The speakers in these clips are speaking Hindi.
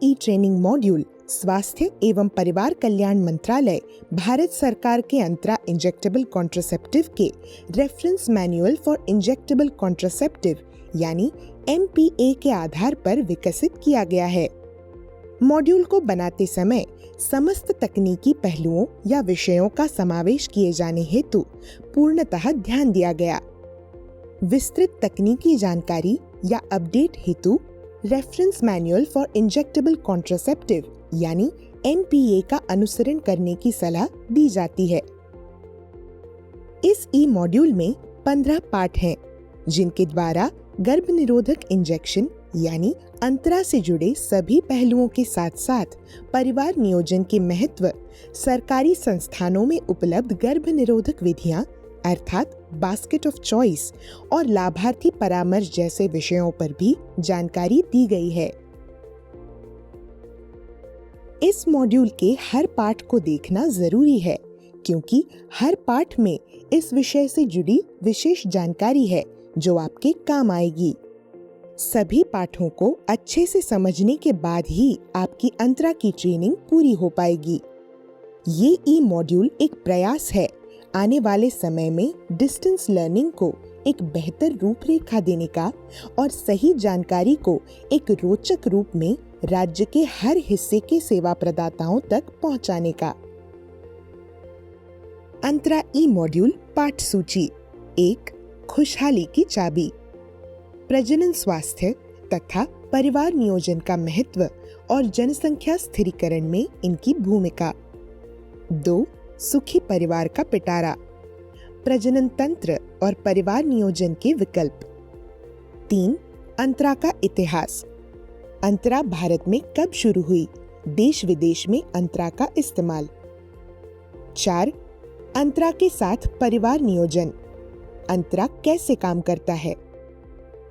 ई ट्रेनिंग मॉड्यूल स्वास्थ्य एवं परिवार कल्याण मंत्रालय, भारत सरकार के अंतरा इंजेक्टेबल कॉन्ट्रासेप्टिव के reference manual for injectable contraceptive यानी MPA के आधार पर विकसित किया गया है। मॉड्यूल को बनाते समय समस्त तकनीकी पहलुओं या विषयों का समावेश किए जाने हेतु पूर्णतः ध्यान दिया गया। विस्तृत तकनीकी जानकारी या अपडेट हेतु reference manual for injectable contraceptive यानी MPA का अनुसरण करने की सलाह दी जाती है। इस ई मॉड्यूल में 15 पाठ हैं, जिनके द्वारा गर्भ निरोधक इंजेक्शन यानी अंतरा से जुड़े सभी पहलुओं के साथ साथ परिवार नियोजन के महत्व, सरकारी संस्थानों में उपलब्ध गर्भ निरोधक विधियां अर्थात बास्केट ऑफ चॉइस और लाभार्थी परामर्श जैसे विषयों पर भी जानकारी दी गई है। इस मॉड्यूल के हर पाठ को देखना जरूरी है, क्योंकि हर पाठ में इस विषय से जुड़ी विशेष जानकारी है जो आपके काम आएगी। सभी पाठों को अच्छे से समझने के बाद ही आपकी अंतरा की ट्रेनिंग पूरी हो पाएगी। ये ई मॉड्यूल एक प्रयास है आने वाले समय में डिस्टेंस लर्निंग को एक बेहतर रूपरेखा देने का और सही जानकारी को एक रोचक रूप में राज्य के हर हिस्से के सेवा प्रदाताओं तक पहुंचाने का। अंतरा ई मॉड्यूल पाठ सूची 1, खुशहाली की चाबी, प्रजनन स्वास्थ्य तथा परिवार नियोजन का महत्व और जनसंख्या स्थिरीकरण में इनकी भूमिका। 2, सुखी परिवार का पिटारा, प्रजनन तंत्र और परिवार नियोजन के विकल्प। 3, अंतरा का इतिहास, अंतरा भारत में कब शुरू हुई, देश विदेश में अंतरा का इस्तेमाल। 4, अंतरा के साथ परिवार नियोजन, अंतरा कैसे काम करता है।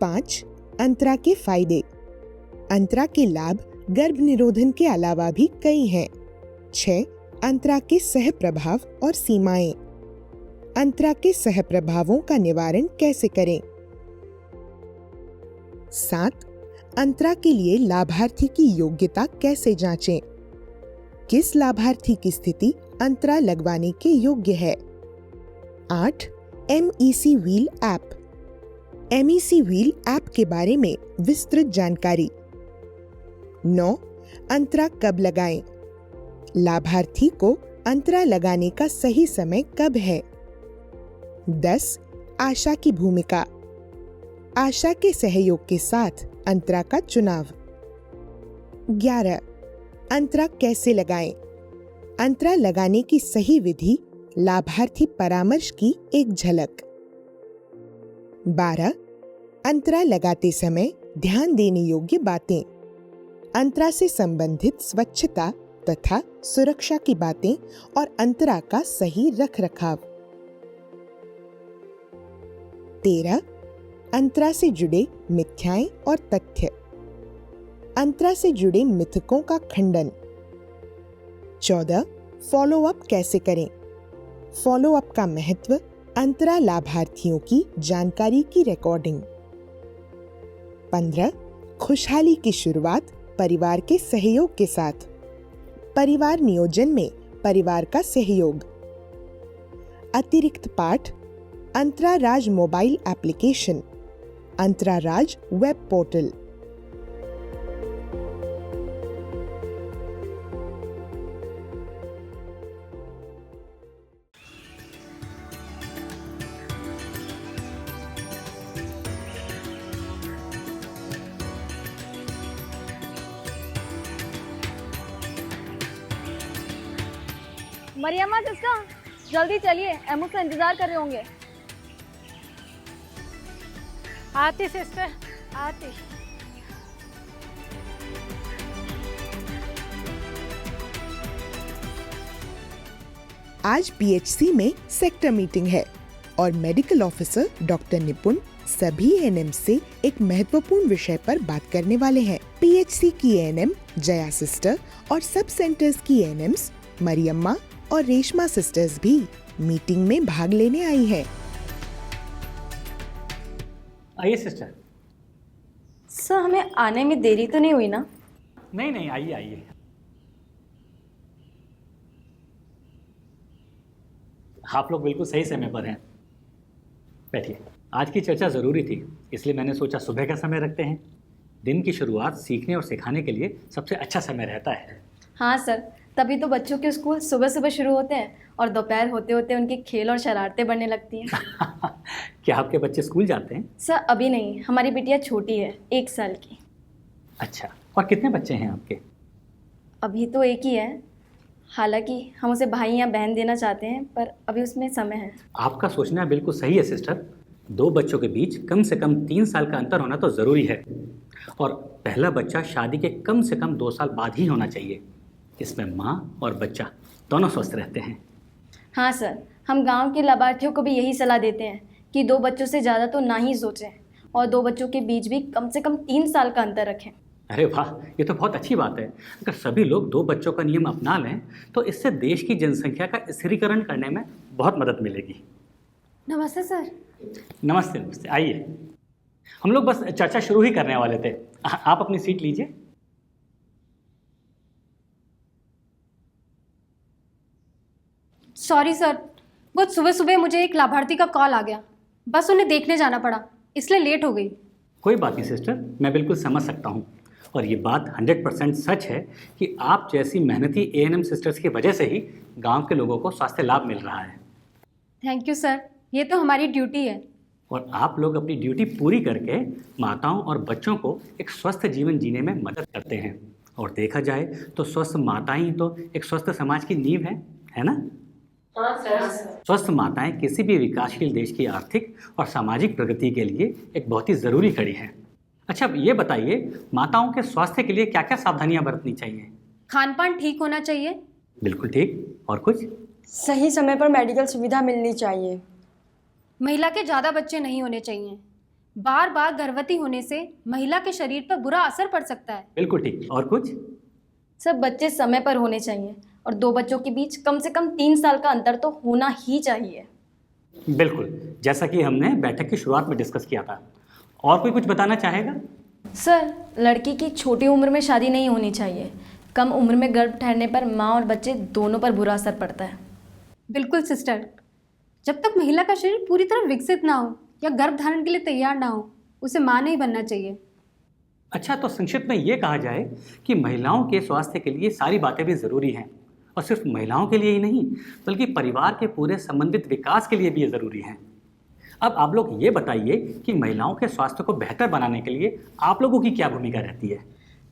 5, अंतरा के फायदे, अंतरा के लाभ गर्भ निरोधन के अलावा भी कई हैं। 6, अंतरा के सह प्रभाव और सीमाएं, अंतरा के सह प्रभावों का निवारण कैसे करें। 7, अंतरा के लिए लाभार्थी की योग्यता कैसे जांचें, किस लाभार्थी की स्थिति अंतरा लगवाने के योग्य है। 8, MEC wheel app, MEC wheel app के बारे में विस्तृत जानकारी। 9, अंतरा कब लगाएं, लाभार्थी को अंतरा लगाने का सही समय कब है। 10, आशा की भूमिका, आशा के सहयोग के साथ अंतरा का चुनाव। 11, अंतरा कैसे लगाएं, अंतरा लगाने की सही विधि, लाभार्थी परामर्श की एक झलक। 12, अंतरा लगाते समय ध्यान देने योग्य बातें, अंतरा से संबंधित स्वच्छता तथा सुरक्षा की बातें और अंतरा का सही रखरखाव। 13, अंतरा से जुड़े मिथ्याएं और तथ्य, अंतरा से जुड़े मिथकों का खंडन। 14, फॉलो अप कैसे करें, फॉलो अप का महत्व, अंतरा लाभार्थियों की जानकारी की रिकॉर्डिंग। 15, खुशहाली की शुरुआत परिवार के सहयोग के साथ, परिवार नियोजन में परिवार का सहयोग। अतिरिक्त पाठ, अंतरा राज मोबाइल एप्लीकेशन, अंतरा राज वेब पोर्टल। मरियम्मा सिस्टर, जल्दी चलिए, एमओ से इंतजार कर रहे होंगे। आती सिस्टर, आती। आज PHC में सेक्टर मीटिंग है और मेडिकल ऑफिसर डॉक्टर निपुण सभी ANM से एक महत्वपूर्ण विषय पर बात करने वाले हैं। PHC की ANM जया सिस्टर और सब सेंटर्स की ANMs मरियम्मा और रेशमा सिस्टर्स भी मीटिंग में भाग लेने आई है। आइए सिस्टर। सर, हमें आने में देरी तो नहीं हुई ना? नहीं नहीं, आइए आइए। आप लोग बिल्कुल सही समय पर हैं। बैठिए। आज की चर्चा ज़रूरी थी, इसलिए मैंने सोचा सुबह का समय रखते हैं। दिन की शुरुआत सीखने और सिखाने के लिए सबसे अच्छा समय रहता है। हाँ सर, तभी तो बच्चों के स्कूल सुबह सुबह शुरू होते हैं और दोपहर होते होते उनके खेल और शरारतें बढ़ने लगती हैं। क्या आपके बच्चे स्कूल जाते हैं? सर अभी नहीं, हमारी बिटिया छोटी है, 1 साल की। अच्छा, और कितने बच्चे हैं आपके? अभी तो एक ही है, हालांकि हम उसे भाई या बहन देना चाहते हैं, पर अभी उसमें समय है। आपका सोचना बिल्कुल सही है सिस्टर। 2 बच्चों के बीच कम से कम 3 साल का अंतर होना तो ज़रूरी है, और पहला बच्चा शादी के कम से कम 2 साल बाद ही होना चाहिए। इसमें माँ और बच्चा दोनों स्वस्थ रहते हैं। हाँ सर, हम गांव के लाभार्थियों को भी यही सलाह देते हैं कि 2 बच्चों से ज़्यादा तो ना ही सोचें, और 2 बच्चों के बीच भी कम से कम 3 साल का अंतर रखें। अरे वाह, ये तो बहुत अच्छी बात है। अगर सभी लोग 2 बच्चों का नियम अपना लें तो इससे देश की जनसंख्या का स्थिरीकरण करने में बहुत मदद मिलेगी। नमस्ते सर। नमस्ते नमस्ते, आइए। हम लोग बस चर्चा शुरू ही करने वाले थे। आप अपनी सीट लीजिए। सॉरी सर, बहुत सुबह सुबह मुझे एक लाभार्थी का कॉल आ गया, बस उन्हें देखने जाना पड़ा, इसलिए लेट हो गई। कोई बात नहीं सिस्टर, मैं बिल्कुल समझ सकता हूँ। और ये बात 100% सच है कि आप जैसी मेहनती एएनएम सिस्टर्स की वजह से ही गांव के लोगों को स्वास्थ्य लाभ मिल रहा है। थैंक यू सर, ये तो हमारी ड्यूटी है। और आप लोग अपनी ड्यूटी पूरी करके माताओं और बच्चों को एक स्वस्थ जीवन जीने में मदद करते हैं। और देखा जाए तो स्वस्थ माताएं ही तो एक स्वस्थ समाज की नींव है ना? स्वस्थ माताएं किसी भी विकासशील देश की आर्थिक और सामाजिक प्रगति के लिए एक बहुत ही ज़रूरी कड़ी है। अच्छा, अब ये बताइए, माताओं के स्वास्थ्य के लिए क्या क्या सावधानियां बरतनी चाहिए? खान पान ठीक होना चाहिए। बिल्कुल ठीक। और कुछ? सही समय पर मेडिकल सुविधा मिलनी चाहिए। महिला के ज़्यादा बच्चे नहीं होने चाहिए। बार बार गर्भवती होने से महिला के शरीर पर बुरा असर पड़ सकता है। बिल्कुल ठीक। और कुछ? सब बच्चे समय पर होने चाहिए, और 2 बच्चों के बीच कम से कम 3 साल का अंतर तो होना ही चाहिए। बिल्कुल, जैसा कि हमने बैठक की शुरुआत में डिस्कस किया था। और कोई कुछ बताना चाहेगा? सर, लड़की की छोटी उम्र में शादी नहीं होनी चाहिए। कम उम्र में गर्भ ठहरने पर माँ और बच्चे दोनों पर बुरा असर पड़ता है। बिल्कुल सिस्टर, जब तक महिला का शरीर पूरी तरह विकसित ना हो या गर्भ धारण के लिए तैयार ना हो, उसे माँ नहीं बनना चाहिए। अच्छा, तो संक्षिप्त में ये कहा जाए कि महिलाओं के स्वास्थ्य के लिए सारी बातें भी ज़रूरी हैं, और सिर्फ महिलाओं के लिए ही नहीं बल्कि परिवार के पूरे संबंधित विकास के लिए भी ये ज़रूरी हैं। अब आप लोग ये बताइए कि महिलाओं के स्वास्थ्य को बेहतर बनाने के लिए आप लोगों की क्या भूमिका रहती है?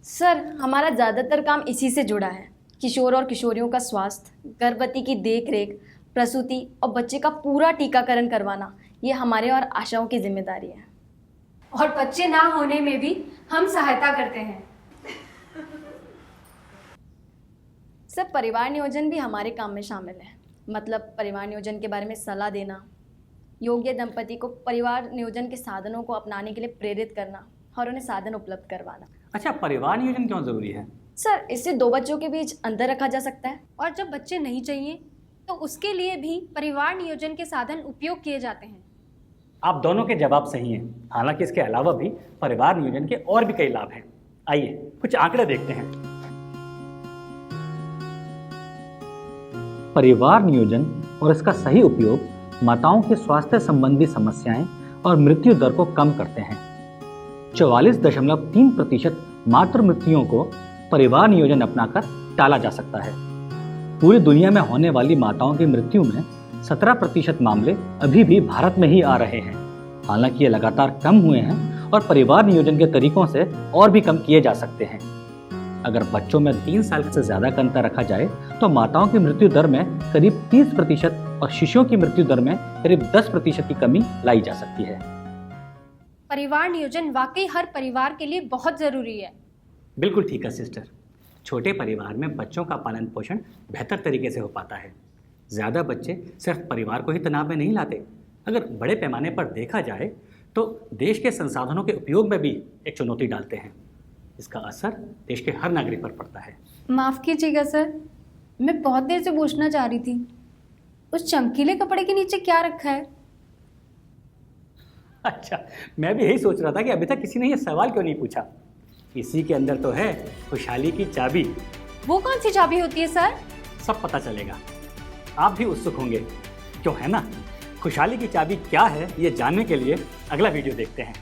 सर, हमारा ज़्यादातर काम इसी से जुड़ा है। किशोर और किशोरियों का स्वास्थ्य, गर्भवती की देखरेख, प्रसूति और बच्चे का पूरा टीकाकरण करवाना, ये हमारे और आशाओं की जिम्मेदारी है। और बच्चे ना होने में भी हम सहायता करते हैं। सब परिवार नियोजन भी हमारे काम में शामिल है। मतलब परिवार नियोजन के बारे में सलाह देना, योग्य दंपति को परिवार नियोजन के साधनों को अपनाने के लिए प्रेरित करना और उन्हें साधन उपलब्ध करवाना। अच्छा, परिवार नियोजन क्यों ज़रूरी है? सर, इससे 2 बच्चों के बीच अंतर रखा जा सकता है। और जब बच्चे नहीं चाहिए तो उसके लिए भी परिवार नियोजन के साधन उपयोग किए जाते हैं। आप दोनों के जवाब सही हैं। हालांकि इसके अलावा भी परिवार नियोजन के और भी कई लाभ हैं। आइए कुछ आंकड़े देखते हैं। परिवार नियोजन और इसका सही उपयोग माताओं के स्वास्थ्य संबंधी समस्याएं और मृत्यु दर को कम करते हैं। 44.3% मातृ मृत्युओं को परिवार नियोजन अपनाकर टाला जा सकता है। पूरी दुनिया में होने वाली माताओं की मृत्यु में 17% मामले अभी भी भारत में ही आ रहे हैं। हालांकि ये लगातार कम हुए हैं और परिवार नियोजन के तरीकों से और भी कम किए जा सकते हैं। अगर बच्चों में 3 साल से ज़्यादा का अंतर रखा जाए तो माताओं की मृत्यु दर में करीब 30% और शिशुओं की मृत्यु दर में करीब 10% की कमी लाई जा सकती है। परिवार नियोजन वाकई हर परिवार के लिए बहुत ज़रूरी है। बिल्कुल ठीक है सिस्टर। छोटे परिवार में बच्चों का पालन पोषण बेहतर तरीके से हो पाता है। ज़्यादा बच्चे सिर्फ परिवार को ही तनाव में नहीं लाते। अगर बड़े पैमाने पर देखा जाए तो देश के संसाधनों के उपयोग में भी एक चुनौती डालते हैं। इसका असर देश के हर नागरिक पर पड़ता है। माफ़ कीजिएगा सर, मैं बहुत देर से पूछना चाह रही थी, उस चमकीले कपड़े के नीचे क्या रखा है? अच्छा, मैं भी यही सोच रहा था कि अभी तक किसी ने ये सवाल क्यों नहीं पूछा। इसी के अंदर तो है खुशहाली की चाबी। वो कौन सी चाबी होती है सर? सब पता चलेगा। आप भी उत्सुक होंगे, क्यों है ना? खुशहाली की चाबी क्या है ये जानने के लिए अगला वीडियो देखते हैं।